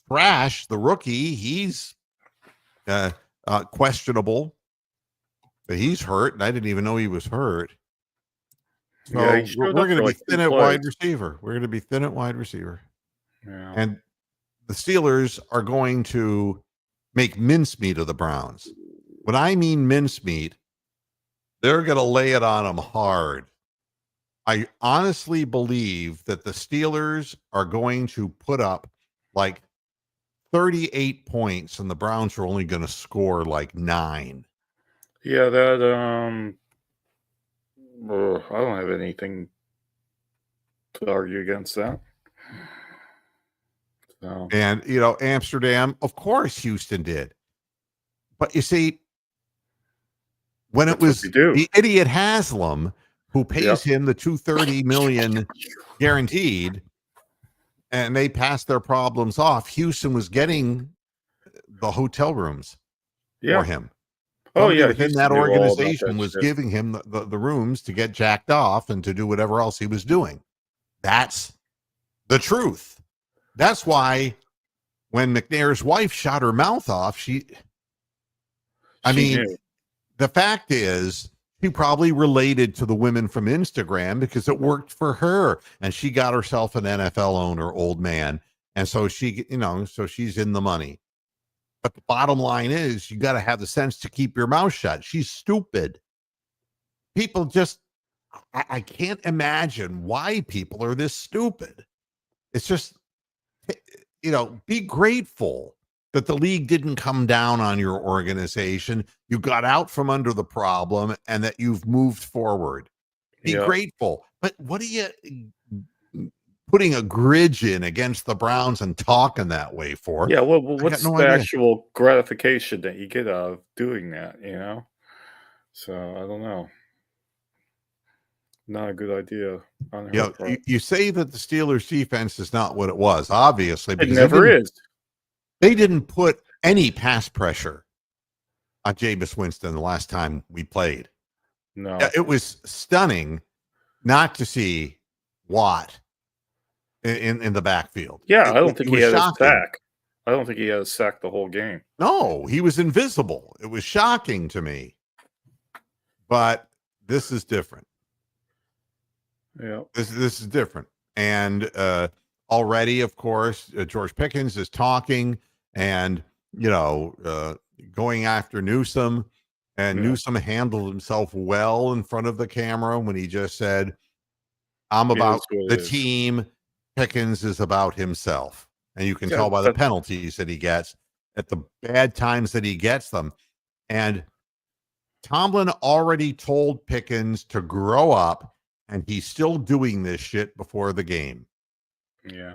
Thrash, the rookie, he's questionable, but he's hurt, and I didn't even know he was hurt. So Yeah, he we're showed up going to for be like 2 thin at plays. wide receiver. We're going to be thin at wide receiver. Yeah. And the Steelers are going to make mincemeat of the Browns. When I mean mincemeat, they're going to lay it on them hard. I honestly believe that the Steelers are going to put up like 38 points and the Browns are only going to score like 9. Yeah, that I don't have anything to argue against that. So, And, Amsterdam, of course, Houston did. But you see, when it that's what was you do. the idiot Haslam who pays Yep. him the $230 million guaranteed, and they passed their problems off, Houston was getting the hotel rooms Yeah. for him. Oh, Somebody yeah. within Houston that knew all about organization that was shit. giving him the rooms to get jacked off and to do whatever else he was doing. That's the truth. That's why when McNair's wife shot her mouth off, She mean, knew. the fact is, she probably related to the women from Instagram because it worked for her, and she got herself an NFL owner, old man, and so she's in the money. But the bottom line is, you got to have the sense to keep your mouth shut. She's stupid. People just, I can't imagine why people are this stupid. It's just, be grateful that the league didn't come down on your organization. You got out from under the problem and that you've moved forward. Be grateful. But what are you putting a gridge in against the Browns and talking that way for? Yeah, what's no the idea. actual gratification that you get out of doing that, So, I don't know. Not a good idea on her part. You say that the Steelers defense is not what it was, obviously. It Because never is. They didn't put any pass pressure on Jameis Winston the last time we played. No. It was stunning not to see Watt in the backfield. Yeah, I don't think he had shocking. a sack. I don't think he had a sack the whole game. No, he was invisible. It was shocking to me. But this is different. Yeah. This is different. And already, of course, George Pickens is talking and, going after Newsome. And Newsome handled himself well in front of the camera when he just said, I'm about the team. Pickens is about himself. And you can tell by the penalties that he gets, at the bad times that he gets them. And Tomlin already told Pickens to grow up, and he's still doing this shit before the game. Yeah.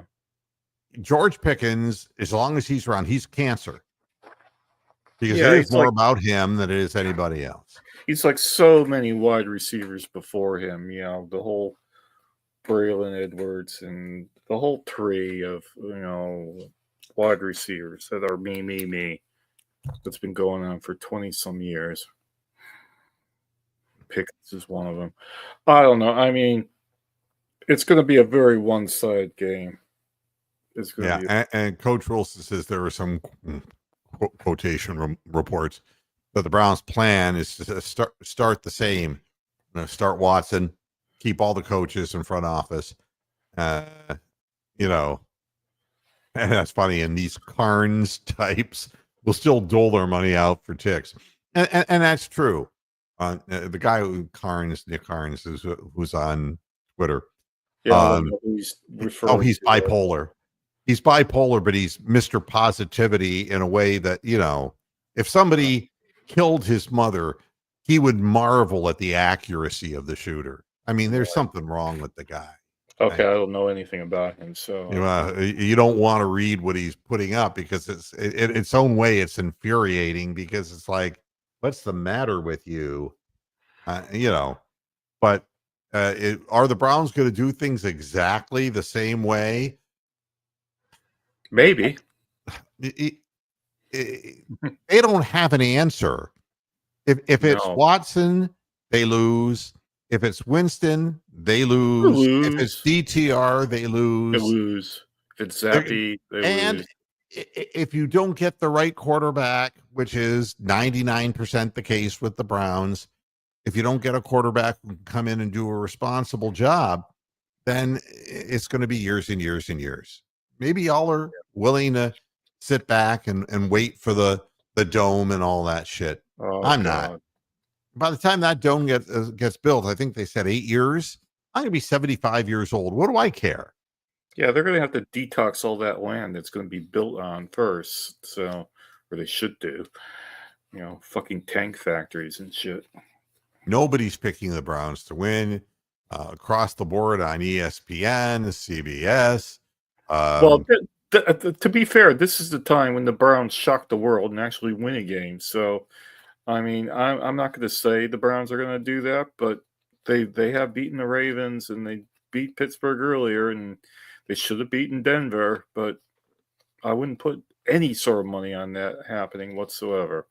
George Pickens, as long as he's around, he's cancer. Because Yeah, it is he's more like- about him than it is anybody else. He's like so many wide receivers before him, the whole Braylon Edwards and the whole tree of, wide receivers that are me. That's been going on for 20 some years. Pickens is one of them. I don't know. I mean, it's going to be a very one-sided game. It's going to be. And Coach Wilson says there are some quotation reports that the Browns' plan is to start the same. Start Watson, keep all the coaches in front office, you know, and that's funny. And these Carnes types will still dole their money out for ticks, and that's true. The guy who Carnes, Nick Carnes, who's on Twitter. Yeah, I don't know who he's Oh, referring he's to. bipolar. He's bipolar, but he's Mr. Positivity in a way that, if somebody killed his mother, he would marvel at the accuracy of the shooter. I mean, there's something wrong with the guy. Okay, I don't know anything about him, so You don't want to read what he's putting up because in its own way, it's infuriating because it's like, what's the matter with you? But are the Browns going to do things exactly the same way? maybe. They don't have an answer. If it's No. Watson, they lose. If it's Winston, they lose. If it's DTR, they They lose. lose. If it's Zappy, they And lose. if you don't get the right quarterback, which is 99% the case with the Browns, if you don't get a quarterback who can come in and do a responsible job, then it's going to be years and years and years. Maybe y'all are willing to sit back and wait for the dome and all that shit. Oh, I'm God. not. By the time that dome gets built, I think they said 8 years. I'm going to be 75 years old. What do I care? Yeah, they're going to have to detox all that land that's going to be built on first. So, or they should do. Fucking tank factories and shit. Nobody's picking the Browns to win across the board on ESPN, CBS. Well, to be fair, this is the time when the Browns shock the world and actually win a game. So, I mean, I'm not going to say the Browns are going to do that, but they have beaten the Ravens and they beat Pittsburgh earlier, and they should have beaten Denver, but I wouldn't put any sort of money on that happening whatsoever.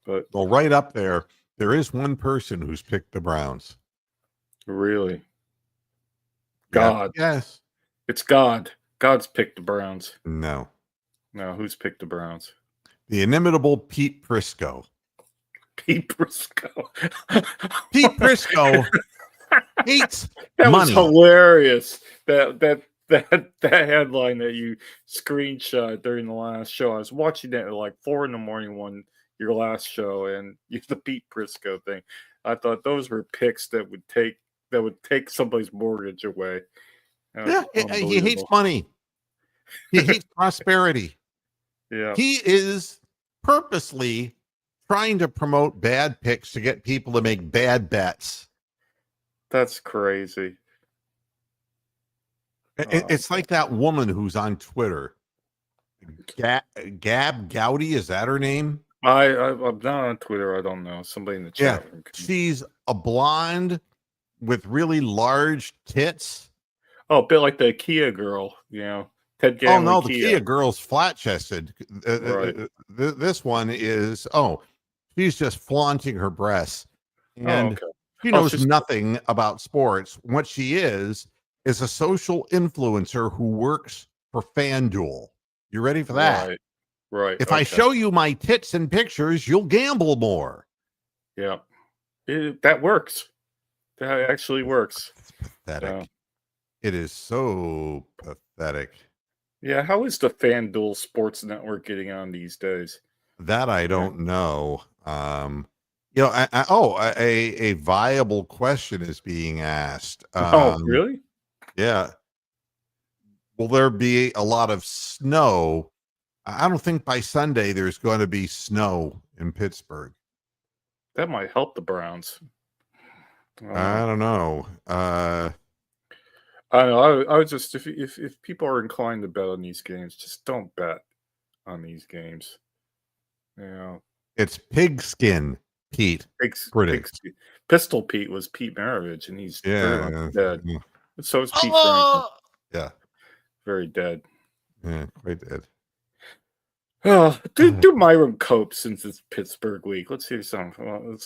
But well, right up there is one person who's picked the Browns. Really, God. Yes. It's God. God's picked the Browns. No. Who's picked the Browns? The inimitable Pete Prisco. Pete Prisco. Pete Prisco hates That money. was hilarious. That headline that you screenshot during the last show. I was watching that at like 4 a.m. your last show, and the Pete Prisco thing. I thought those were picks that would take somebody's mortgage away. Yeah, he hates money. He hates prosperity. Yeah. He is purposely trying to promote bad picks to get people to make bad bets. That's crazy. It's like that woman who's on Twitter. Gab Gowdy, is that her name? I'm not on Twitter. I don't know. Somebody in the chat room. She's a blonde with really large tits. Oh, a bit like the Kia girl, Ted Gamley. Oh no, the Kia girl's flat-chested. Right. This one is she's just flaunting her breasts, and she knows nothing about sports. What she is a social influencer who works for FanDuel. You ready for that? Right. If I show you my tits and pictures, you'll gamble more. Yeah, that works. That actually works. It's pathetic. It is so pathetic. Yeah, how is the FanDuel Sports Network getting on these days? That I don't know. A viable question is being asked. Really? Yeah. Will there be a lot of snow? I don't think by Sunday there's going to be snow in Pittsburgh. That might help the Browns. I don't know. I know. I would just if people are inclined to bet on these games, just don't bet on these games. It's Pigskin Pete. Pistol Pete was Pete Maravich, and he's very much dead. Yeah. So is Pete Franklin. Yeah, very dead. Yeah, quite dead. Do Myron Cope since it's Pittsburgh week. Let's hear something.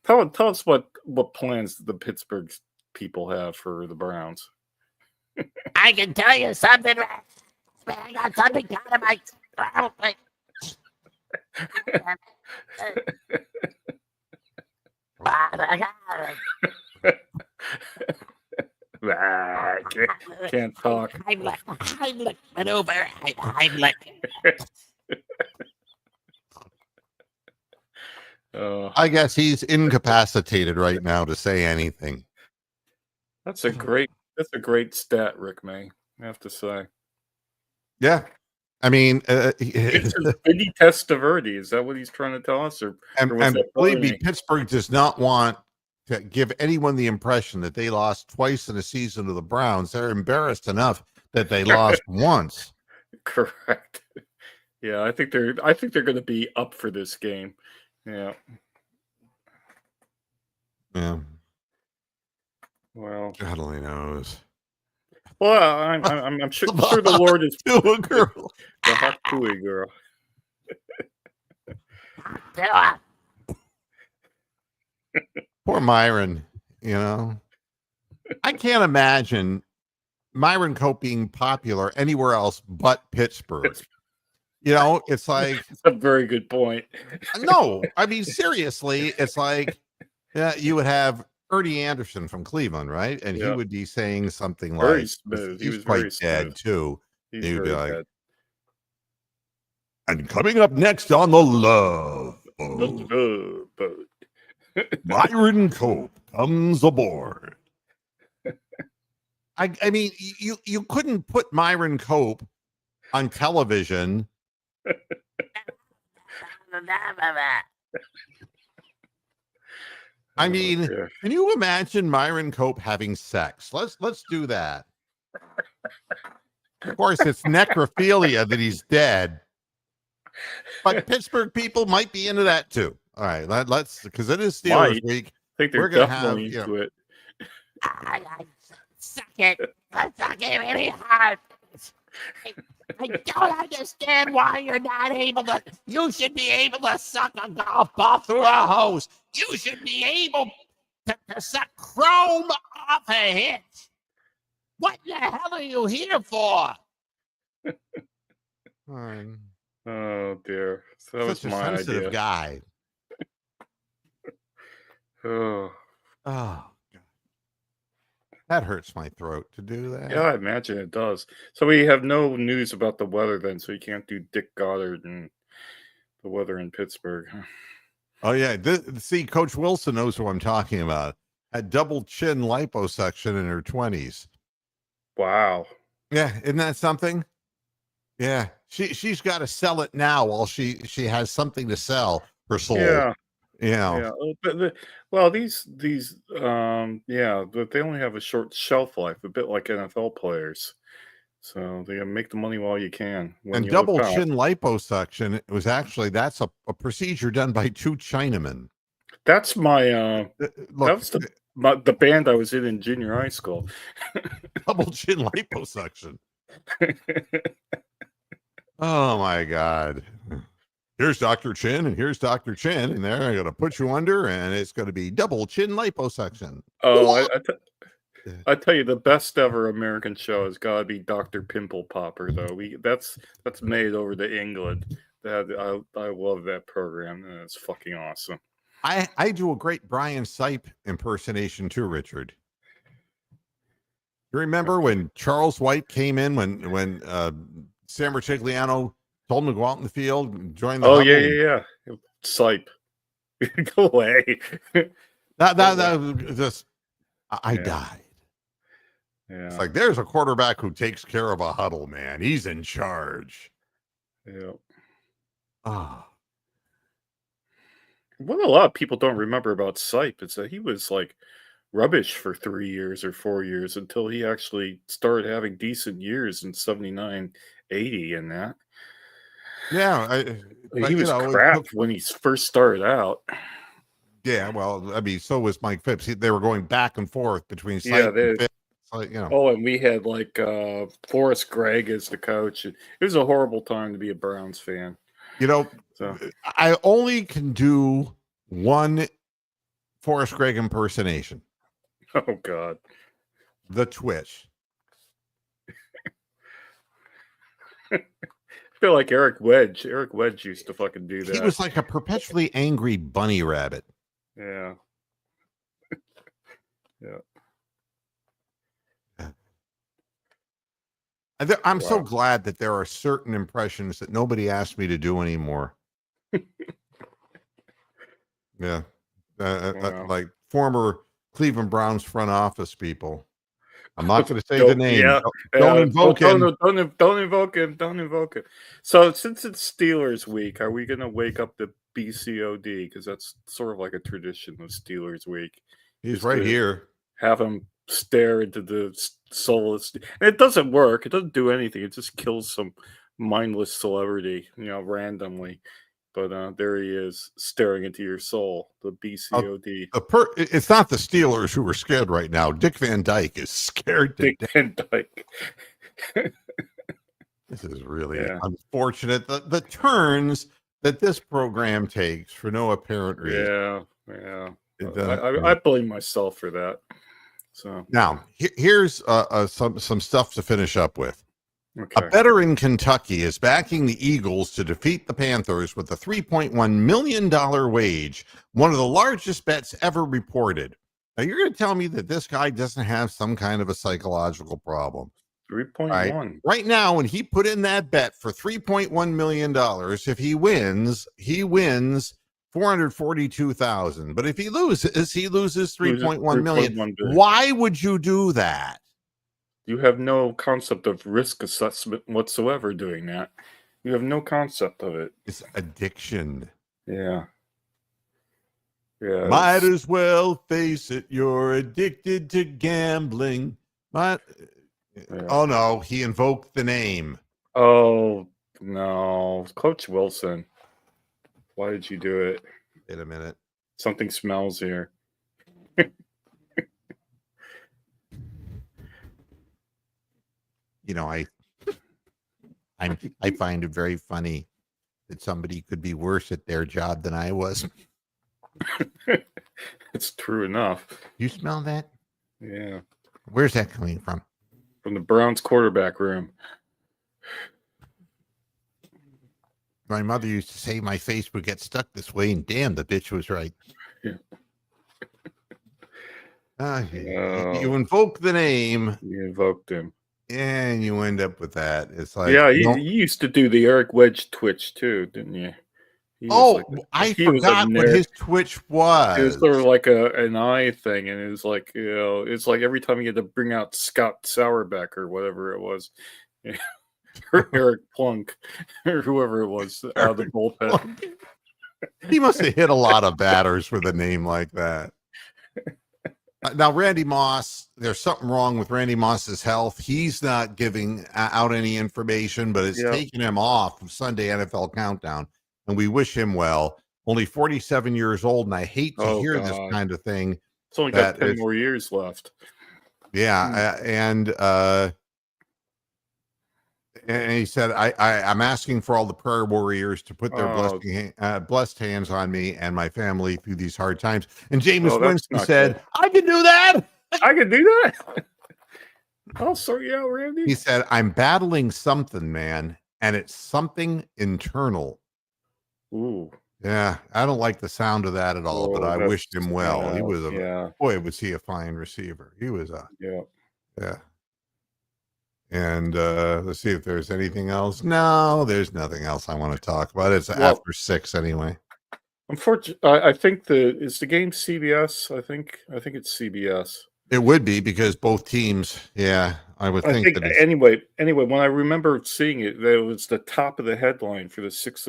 Tell us what plans the Pittsburgh people have for the Browns. I can tell you something. I got something out of my throat. Can't talk. Heimlich maneuver. Heimlich. I guess he's incapacitated right now to say anything. That's a great stat, Rick May. I have to say. Yeah. I mean, Biggie Testaverde, is that what he's trying to tell us? Or was and that believe me, Bernie? Pittsburgh does not want to give anyone the impression that they lost twice in a season to the Browns. They're embarrassed enough that they lost once. Correct. Yeah, I think they're going to be up for this game. Yeah. Yeah. Well, God only knows. well, I'm sure the Lord is To a girl. the hot Tui girl. Poor Myron, you know. I can't imagine Myron Cope being popular anywhere else but Pittsburgh. You know, it's like It's a very good point. no, I mean seriously, it's like you would have Ernie Anderson from Cleveland, right? And he Yeah. would be saying something Very like smooth. He he's was quite very dead smooth. too. He's He would be very like, dead. and coming up next on the Love Boat, Myron Cope comes aboard. I mean, you couldn't put Myron Cope on television. I mean, Yeah. can you imagine Myron Cope having sex? Let's do that. Of course, it's necrophilia that he's dead, but Pittsburgh people might be into that too. All right, let's because it is Steelers Might. week. I think they're We're gonna definitely have, you into it. I suck it. I suck it really hard. I don't understand why you're not able to. You should be able to suck a golf ball through a hose. You should be able to suck chrome off a hitch. What the hell are you here for? Oh dear. So that was Such a my sensitive idea. guy. Oh. Oh, God. That hurts my throat to do that. Yeah, I imagine it does. So we have no news about the weather then, so you can't do Dick Goddard and the weather in Pittsburgh. Oh yeah, see, Coach Wilson knows who I'm talking about. Had double chin liposuction in her 20s. Wow. Yeah, isn't that something? Yeah, she's got to sell it now while she has something to sell. Her soul. Yeah. You know. Yeah. But these yeah, but they only have a short shelf life, a bit like NFL players. So they gotta make the money while you can. When And you double look back. chin liposuction, it was actually that's a procedure done by two Chinamen. That's my Look, was the band I was in junior high school. double chin liposuction. Oh my God. Here's Dr. Chin and here's Dr. Chin, and they're going to put you under, and it's going to be double chin liposuction. Oh, I tell you, the best ever American show has got to be Dr. Pimple Popper, though. That's made over to England. I love that program, and it's fucking awesome. I do a great Brian Sipe impersonation too, Richard. You remember when Charles White came in when Sam Riccigliano told him to go out in the field and join the Oh huddle? yeah. Sipe. Go away. That just I Yeah. died. Yeah. It's like there's a quarterback who takes care of a huddle, man. He's in charge. Yeah. Oh. What a lot of people don't remember about Sipe is that he was like rubbish for 3 years or 4 years until he actually started having decent years in 79, 80 and that. Yeah, He was crap when he first started out. Yeah, well, I mean, so was Mike Phipps. They were going back and forth between Sipe Yeah, and Phipps. Like, you know. Oh, and we had like Forrest Gregg as the coach. It was a horrible time to be a Browns fan. You know, So I only can do one Forrest Gregg impersonation. oh God. The Twitch. I feel like Eric Wedge. Eric Wedge used to fucking do that. He was like a perpetually angry bunny rabbit. Yeah. Yeah. I'm so Wow. glad that there are certain impressions that nobody asked me to do anymore. Yeah. Wow. Like former Cleveland Browns front office people. I'm not going to say the Don't, name. yeah, Don't yeah. invoke him. Don't invoke him. Don't invoke him. So since it's Steelers week, are we gonna wake up the BCOD? Because that's sort of like a tradition of Steelers week. He's Is right to here. have him stare into the soulless. And it doesn't work. It doesn't do anything. It just kills some mindless celebrity, randomly. But there he is, staring into your soul. The BCOD. It's not the Steelers who are scared right now. Dick Van Dyke is scared to Dick death. Van Dyke. This is really Yeah. unfortunate. The turns that this program takes for no apparent reason. Yeah. It, I blame myself for that. So Now, here's some stuff to finish up with. okay. A bettor in Kentucky is backing the Eagles to defeat the Panthers with a $3.1 million wage, one of the largest bets ever reported. Now, you're going to tell me that this guy doesn't have some kind of a psychological problem. 3.1. Right now, when he put in that bet for $3.1 million, if he wins $442,000. But if he loses $3.1 million. $3.1 billion. Why would you do that? You have no concept of risk assessment whatsoever doing that. You have no concept of it. It's addiction. Yeah. Yeah. Might as well face it. You're addicted to gambling. Yeah. Oh, no. He invoked the name. Oh, no. Coach Wilson. Why did you do it? Wait a minute. Something smells here. I find it very funny that somebody could be worse at their job than I was. It's true enough. You smell that? Yeah. Where's that coming from? From the Browns quarterback room. My mother used to say my face would get stuck this way, and damn, the bitch was right. Yeah. You invoke the name. You invoked him. And you end up with that. It's like, Yeah, you used to do the Eric Wedge Twitch too, didn't you? I forgot what his Twitch was. It was sort of like an eye thing, and it was like, it's like every time you had to bring out Scott Sauerbeck or whatever it was, or Eric Plunk, or whoever it was out of the bullpen. He must have hit a lot of batters with a name like that. Now, Randy Moss, there's something wrong with Randy Moss's health. He's not giving out any information, but it's taking him off of Sunday NFL Countdown, and we wish him well. Only 47 years old, and I hate to hear this kind of thing. It's only got 10 more years left. Yeah, and he said, I'm asking for all the prayer warriors to put their blessed hands on me and my family through these hard times. And Jameis Winston said, good. I can do that. I can do that. I'll sort you out, Randy. He said, I'm battling something, man, and it's something internal. Ooh. Yeah, I don't like the sound of that at all, but I wished him well. He was boy, was he a fine receiver. He was yeah. And let's see if there's anything else. No, there's nothing else I want to talk about. It's after 6 anyway. Unfortunately, I think is the game CBS. I think it's CBS. It would be because both teams. Yeah, I would think that. Anyway, when I remember seeing it, that was the top of the headline for the 6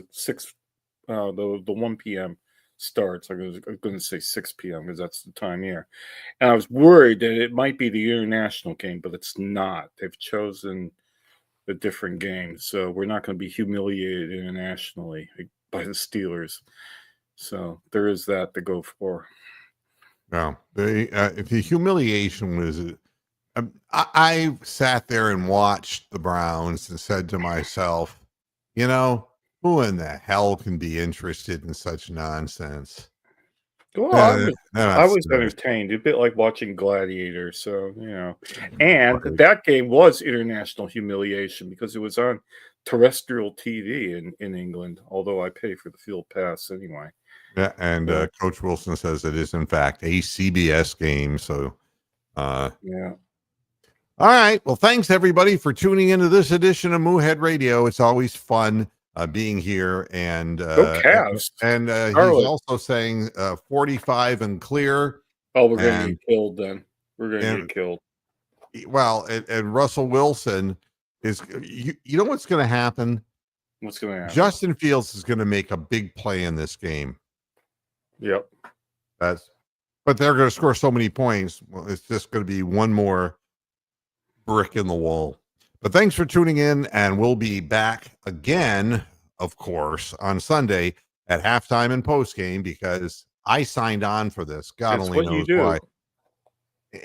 the 1 p.m. starts. I was going to say 6 p.m. because that's the time here. And I was worried that it might be the international game, but it's not. They've chosen a different game. So we're not going to be humiliated internationally by the Steelers. So there is that to go for. No, if the humiliation was, I sat there and watched the Browns and said to myself, who in the hell can be interested in such nonsense? Well, I was entertained, a bit like watching Gladiator. So, and that game was international humiliation because it was on terrestrial TV in England, although I pay for the field pass anyway. Yeah, and Coach Wilson says it is, in fact, a CBS game. So, All right. Well, thanks everybody for tuning into this edition of Moohead Radio. It's always fun being here, and Go Cavs. and he's Charlotte. also saying 45 and clear. Oh, we're gonna And- get killed then. We're gonna and- get killed. Well, and Russell Wilson is. You know what's going to happen? What's gonna happen? Justin Fields is going to make a big play in this game. Yep. But they're going to score so many points. Well, it's just going to be one more brick in the wall. But thanks for tuning in, and we'll be back again, of course, on Sunday at halftime and postgame, because I signed on for this. God That's only what you knows do. why.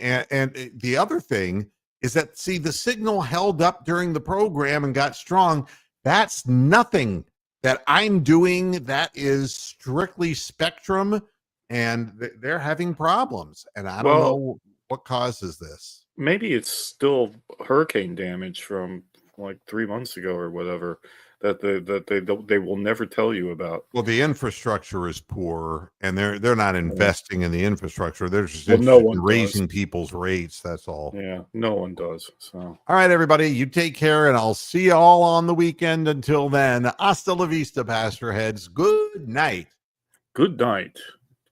And the other thing is that, see, the signal held up during the program and got strong. That's nothing that I'm doing. That is strictly Spectrum, and they're having problems. And I don't know what causes this. Maybe it's still hurricane damage from like 3 months ago or whatever that they will never tell you about. Well, the infrastructure is poor, and they're not investing in the infrastructure. They're just Well, no interested one in does. raising people's rates. That's all. Yeah, no one does. So All right, everybody, you take care, and I'll see you all on the weekend. Until then, hasta la vista, Pastor Heads. Good night. good night.